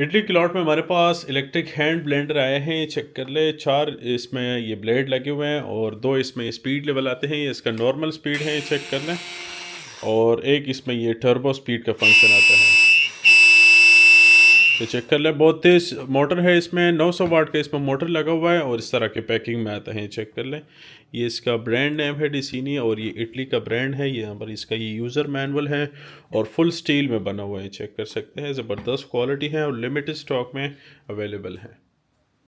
इडली के लॉट में हमारे पास इलेक्ट्रिक हैंड ब्लेंडर आए हैं, ये चेक कर ले। 4 इसमें ये ब्लेड लगे हुए हैं और 2 इसमें स्पीड लेवल आते हैं, ये इसका नॉर्मल स्पीड है, ये चेक कर लें। और एक इसमें ये टर्बो स्पीड का फंक्शन आता है, तो चेक कर लें। बहुत तेज़ मोटर है इसमें, 900 वाट का इसमें मोटर लगा हुआ है और इस तरह के पैकिंग में आता है, चेक कर लें। ये इसका ब्रांड नेम है डिसीनी और ये इटली का ब्रांड है। यहाँ पर इसका ये यूज़र मैनुअल है और फुल स्टील में बना हुआ है, चेक कर सकते हैं। ज़बरदस्त क्वालिटी है और लिमिटेड स्टॉक में अवेलेबल है।